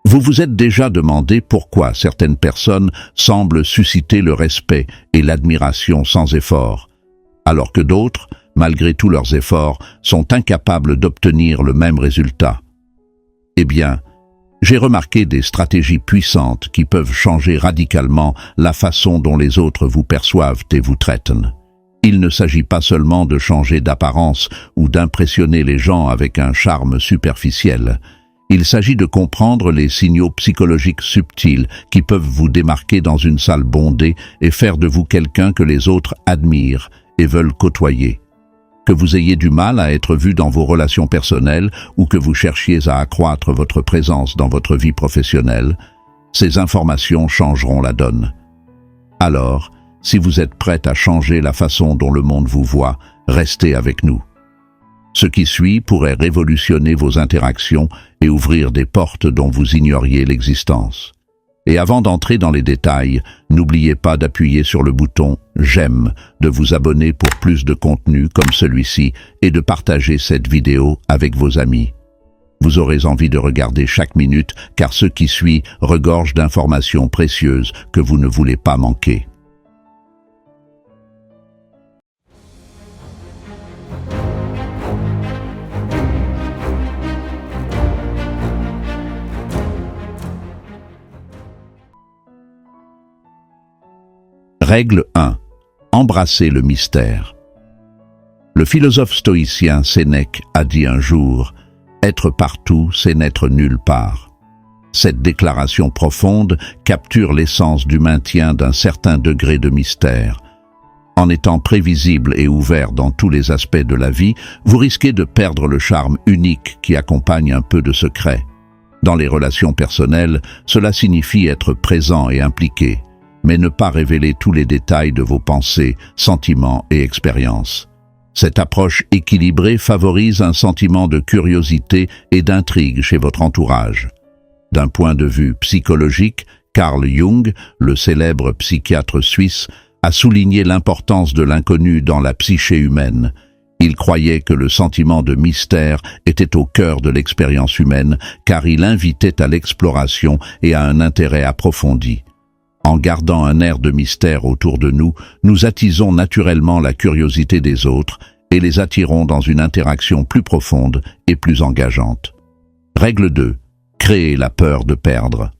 Vous vous êtes déjà demandé pourquoi certaines personnes semblent susciter le respect et l'admiration sans effort, alors que d'autres, malgré tous leurs efforts, sont incapables d'obtenir le même résultat. Eh bien, j'ai remarqué des stratégies puissantes qui peuvent changer radicalement la façon dont les autres vous perçoivent et vous traitent. Il ne s'agit pas seulement de changer d'apparence ou d'impressionner les gens avec un charme superficiel. Il s'agit de comprendre les signaux psychologiques subtils qui peuvent vous démarquer dans une salle bondée et faire de vous quelqu'un que les autres admirent et veulent côtoyer. Que vous ayez du mal à être vu dans vos relations personnelles ou que vous cherchiez à accroître votre présence dans votre vie professionnelle, ces informations changeront la donne. Alors, si vous êtes prête à changer la façon dont le monde vous voit, restez avec nous. Ce qui suit pourrait révolutionner vos interactions et ouvrir des portes dont vous ignoriez l'existence. Et avant d'entrer dans les détails, n'oubliez pas d'appuyer sur le bouton « J'aime », de vous abonner pour plus de contenu comme celui-ci et de partager cette vidéo avec vos amis. Vous aurez envie de regarder chaque minute car ce qui suit regorge d'informations précieuses que vous ne voulez pas manquer. Règle 1. Embrassez le mystère. Le philosophe stoïcien Sénèque a dit un jour « Être partout, c'est n'être nulle part ». Cette déclaration profonde capture l'essence du maintien d'un certain degré de mystère. En étant prévisible et ouvert dans tous les aspects de la vie, vous risquez de perdre le charme unique qui accompagne un peu de secret. Dans les relations personnelles, cela signifie être présent et impliqué, mais ne pas révéler tous les détails de vos pensées, sentiments et expériences. Cette approche équilibrée favorise un sentiment de curiosité et d'intrigue chez votre entourage. D'un point de vue psychologique, Carl Jung, le célèbre psychiatre suisse, a souligné l'importance de l'inconnu dans la psyché humaine. Il croyait que le sentiment de mystère était au cœur de l'expérience humaine, car il invitait à l'exploration et à un intérêt approfondi. En gardant un air de mystère autour de nous, nous attisons naturellement la curiosité des autres et les attirons dans une interaction plus profonde et plus engageante. Règle 2. Créer la peur de perdre.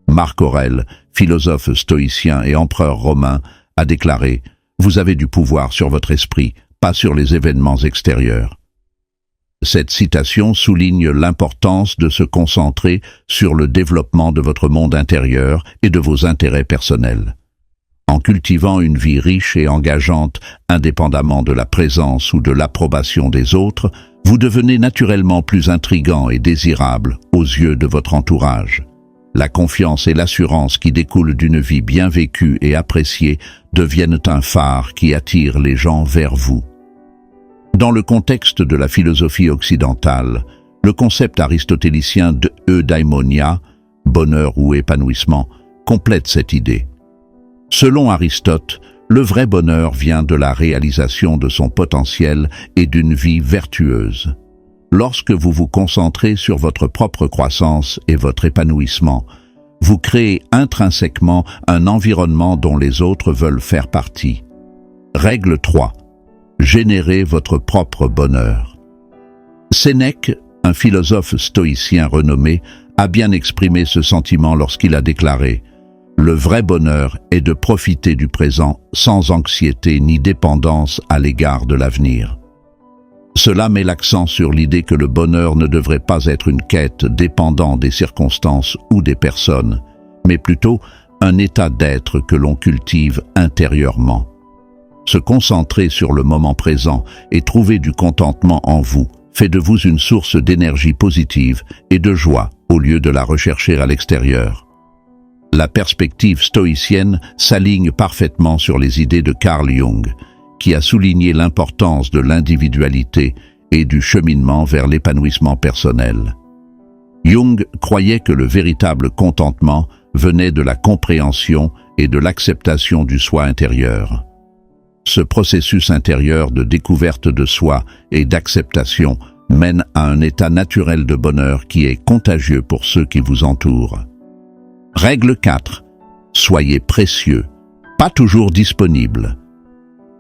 Marc Aurèle, philosophe stoïcien et empereur romain, a déclaré « Vous avez du pouvoir sur votre esprit, pas sur les événements extérieurs ». Cette citation souligne l'importance de se concentrer sur le développement de votre monde intérieur et de vos intérêts personnels. En cultivant une vie riche et engageante, indépendamment de la présence ou de l'approbation des autres, vous devenez naturellement plus intrigant et désirable aux yeux de votre entourage. La confiance et l'assurance qui découlent d'une vie bien vécue et appréciée deviennent un phare qui attire les gens vers vous. Dans le contexte de la philosophie occidentale, le concept aristotélicien de eudaimonia, bonheur ou épanouissement, complète cette idée. Selon Aristote, le vrai bonheur vient de la réalisation de son potentiel et d'une vie vertueuse. Lorsque vous vous concentrez sur votre propre croissance et votre épanouissement, vous créez intrinsèquement un environnement dont les autres veulent faire partie. Règle 3. Générez votre propre bonheur. Sénèque, un philosophe stoïcien renommé, a bien exprimé ce sentiment lorsqu'il a déclaré « Le vrai bonheur est de profiter du présent sans anxiété ni dépendance à l'égard de l'avenir. » Cela met l'accent sur l'idée que le bonheur ne devrait pas être une quête dépendant des circonstances ou des personnes, mais plutôt un état d'être que l'on cultive intérieurement. Se concentrer sur le moment présent et trouver du contentement en vous fait de vous une source d'énergie positive et de joie au lieu de la rechercher à l'extérieur. La perspective stoïcienne s'aligne parfaitement sur les idées de Carl Jung, qui a souligné l'importance de l'individualité et du cheminement vers l'épanouissement personnel. Jung croyait que le véritable contentement venait de la compréhension et de l'acceptation du soi intérieur. Ce processus intérieur de découverte de soi et d'acceptation mène à un état naturel de bonheur qui est contagieux pour ceux qui vous entourent. Règle 4. Soyez précieux, pas toujours disponible.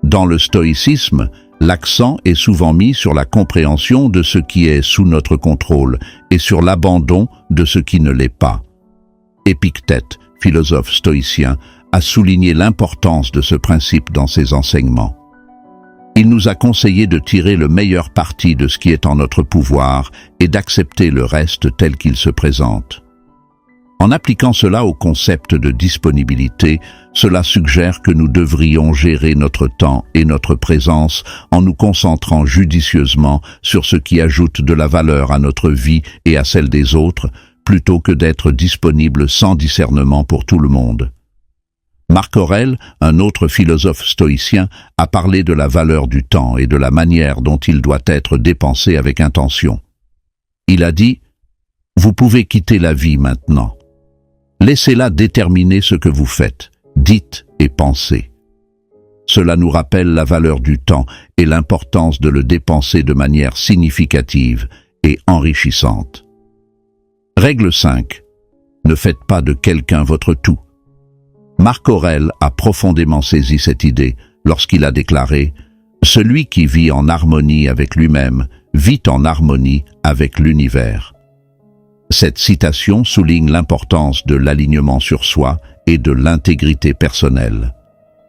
Dans le stoïcisme, l'accent est souvent mis sur la compréhension de ce qui est sous notre contrôle et sur l'abandon de ce qui ne l'est pas. Épictète, philosophe stoïcien, a souligné l'importance de ce principe dans ses enseignements. Il nous a conseillé de tirer le meilleur parti de ce qui est en notre pouvoir et d'accepter le reste tel qu'il se présente. En appliquant cela au concept de disponibilité, cela suggère que nous devrions gérer notre temps et notre présence en nous concentrant judicieusement sur ce qui ajoute de la valeur à notre vie et à celle des autres, plutôt que d'être disponible sans discernement pour tout le monde. Marc Aurèle, un autre philosophe stoïcien, a parlé de la valeur du temps et de la manière dont il doit être dépensé avec intention. Il a dit « Vous pouvez quitter la vie maintenant. Laissez-la déterminer ce que vous faites, dites et pensez. » Cela nous rappelle la valeur du temps et l'importance de le dépenser de manière significative et enrichissante. Règle 5. Ne faites pas de quelqu'un votre tout. Marc Aurèle a profondément saisi cette idée lorsqu'il a déclaré « Celui qui vit en harmonie avec lui-même vit en harmonie avec l'univers ». Cette citation souligne l'importance de l'alignement sur soi et de l'intégrité personnelle.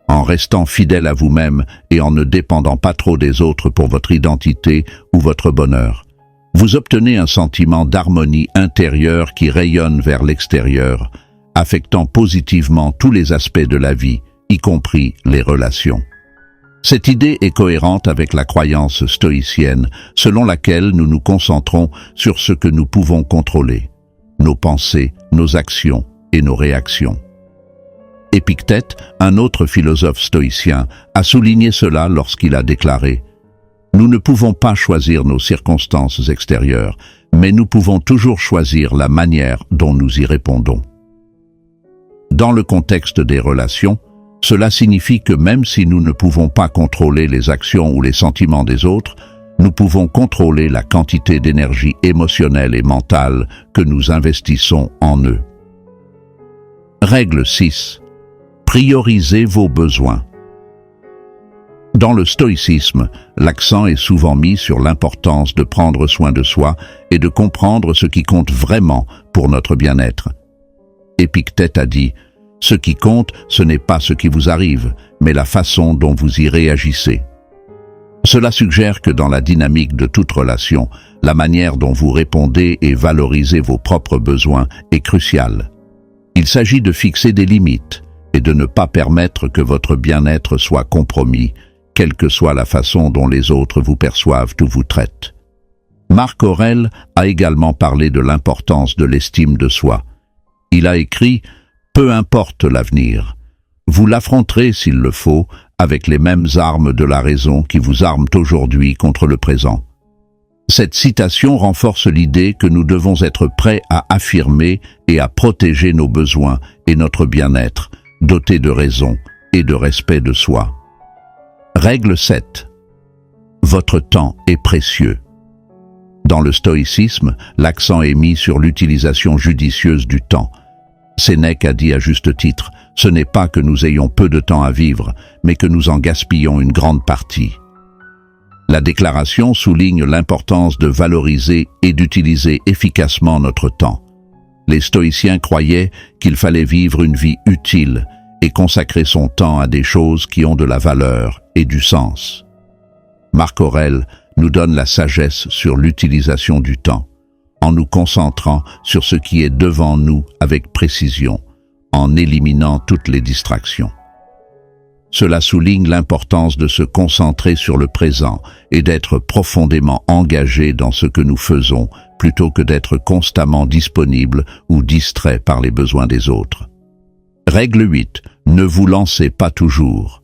En restant fidèle à vous-même et en ne dépendant pas trop des autres pour votre identité ou votre bonheur, vous obtenez un sentiment d'harmonie intérieure qui rayonne vers l'extérieur, affectant positivement tous les aspects de la vie, y compris les relations. Cette idée est cohérente avec la croyance stoïcienne, selon laquelle nous nous concentrons sur ce que nous pouvons contrôler, nos pensées, nos actions et nos réactions. Épictète, un autre philosophe stoïcien, a souligné cela lorsqu'il a déclaré « Nous ne pouvons pas choisir nos circonstances extérieures, mais nous pouvons toujours choisir la manière dont nous y répondons. » Dans le contexte des relations, cela signifie que même si nous ne pouvons pas contrôler les actions ou les sentiments des autres, nous pouvons contrôler la quantité d'énergie émotionnelle et mentale que nous investissons en eux. Règle 6. Priorisez vos besoins. Dans le stoïcisme, l'accent est souvent mis sur l'importance de prendre soin de soi et de comprendre ce qui compte vraiment pour notre bien-être. Épictète a dit « Ce qui compte, ce n'est pas ce qui vous arrive, mais la façon dont vous y réagissez. » Cela suggère que dans la dynamique de toute relation, la manière dont vous répondez et valorisez vos propres besoins est cruciale. Il s'agit de fixer des limites et de ne pas permettre que votre bien-être soit compromis, quelle que soit la façon dont les autres vous perçoivent ou vous traitent. Marc Aurèle a également parlé de l'importance de l'estime de soi. Il a écrit « Peu importe l'avenir, vous l'affronterez s'il le faut avec les mêmes armes de la raison qui vous arment aujourd'hui contre le présent. » Cette citation renforce l'idée que nous devons être prêts à affirmer et à protéger nos besoins et notre bien-être, dotés de raison et de respect de soi. Règle 7. Votre temps est précieux. Dans le stoïcisme, l'accent est mis sur l'utilisation judicieuse du temps. Sénèque a dit à juste titre, « Ce n'est pas que nous ayons peu de temps à vivre, mais que nous en gaspillons une grande partie. » La déclaration souligne l'importance de valoriser et d'utiliser efficacement notre temps. Les stoïciens croyaient qu'il fallait vivre une vie utile et consacrer son temps à des choses qui ont de la valeur et du sens. Marc Aurèle nous donne la sagesse sur l'utilisation du temps, en nous concentrant sur ce qui est devant nous avec précision, en éliminant toutes les distractions. Cela souligne l'importance de se concentrer sur le présent et d'être profondément engagé dans ce que nous faisons, plutôt que d'être constamment disponible ou distrait par les besoins des autres. Règle 8. Ne vous lancez pas toujours.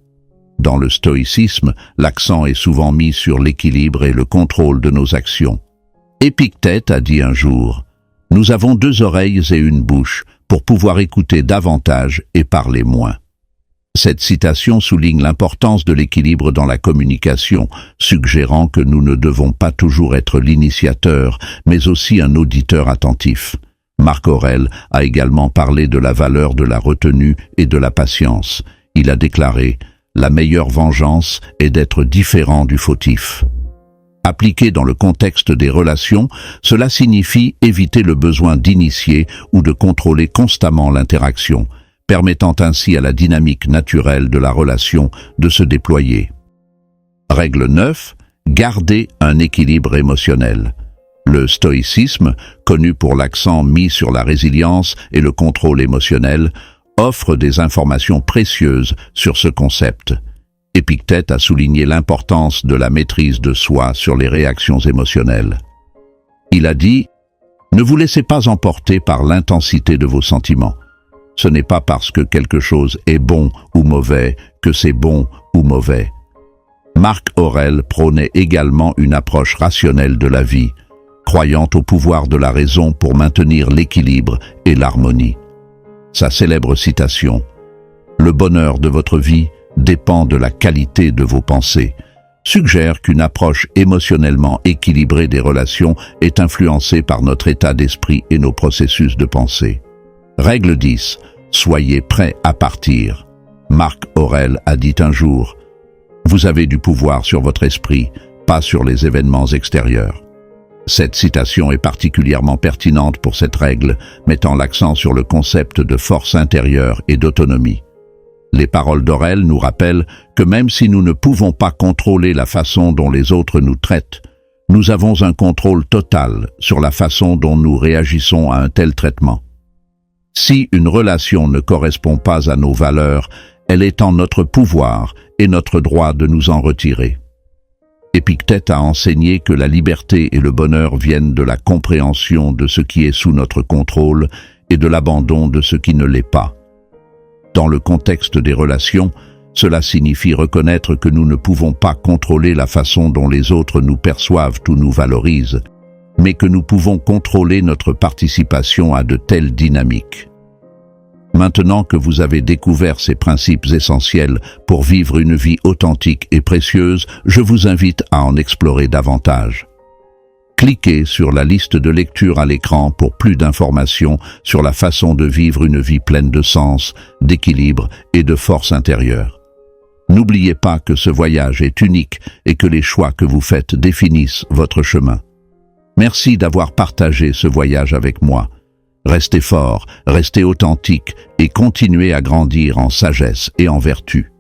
Dans le stoïcisme, l'accent est souvent mis sur l'équilibre et le contrôle de nos actions. Épictète a dit un jour « Nous avons 2 oreilles et une bouche pour pouvoir écouter davantage et parler moins. » Cette citation souligne l'importance de l'équilibre dans la communication, suggérant que nous ne devons pas toujours être l'initiateur, mais aussi un auditeur attentif. Marc Aurèle a également parlé de la valeur de la retenue et de la patience. Il a déclaré « La meilleure vengeance est d'être différent du fautif ». Appliqué dans le contexte des relations, cela signifie éviter le besoin d'initier ou de contrôler constamment l'interaction, permettant ainsi à la dynamique naturelle de la relation de se déployer. Règle 9. Garder un équilibre émotionnel. Le stoïcisme, connu pour l'accent mis sur la résilience et le contrôle émotionnel, offre des informations précieuses sur ce concept. Épictète a souligné l'importance de la maîtrise de soi sur les réactions émotionnelles. Il a dit « Ne vous laissez pas emporter par l'intensité de vos sentiments. Ce n'est pas parce que quelque chose est bon ou mauvais que c'est bon ou mauvais. » Marc Aurèle prônait également une approche rationnelle de la vie, croyant au pouvoir de la raison pour maintenir l'équilibre et l'harmonie. Sa célèbre citation « Le bonheur de votre vie dépend de la qualité de vos pensées » suggère qu'une approche émotionnellement équilibrée des relations est influencée par notre état d'esprit et nos processus de pensée. Règle 10. Soyez prêt à partir. Marc Aurèle a dit un jour « Vous avez du pouvoir sur votre esprit, pas sur les événements extérieurs. » Cette citation est particulièrement pertinente pour cette règle, mettant l'accent sur le concept de force intérieure et d'autonomie. Les paroles d'Aurèle nous rappellent que même si nous ne pouvons pas contrôler la façon dont les autres nous traitent, nous avons un contrôle total sur la façon dont nous réagissons à un tel traitement. Si une relation ne correspond pas à nos valeurs, elle est en notre pouvoir et notre droit de nous en retirer. Épictète a enseigné que la liberté et le bonheur viennent de la compréhension de ce qui est sous notre contrôle et de l'abandon de ce qui ne l'est pas. Dans le contexte des relations, cela signifie reconnaître que nous ne pouvons pas contrôler la façon dont les autres nous perçoivent ou nous valorisent, mais que nous pouvons contrôler notre participation à de telles dynamiques. Maintenant que vous avez découvert ces principes essentiels pour vivre une vie authentique et précieuse, je vous invite à en explorer davantage. Cliquez sur la liste de lecture à l'écran pour plus d'informations sur la façon de vivre une vie pleine de sens, d'équilibre et de force intérieure. N'oubliez pas que ce voyage est unique et que les choix que vous faites définissent votre chemin. Merci d'avoir partagé ce voyage avec moi. Restez fort, restez authentique et continuez à grandir en sagesse et en vertu.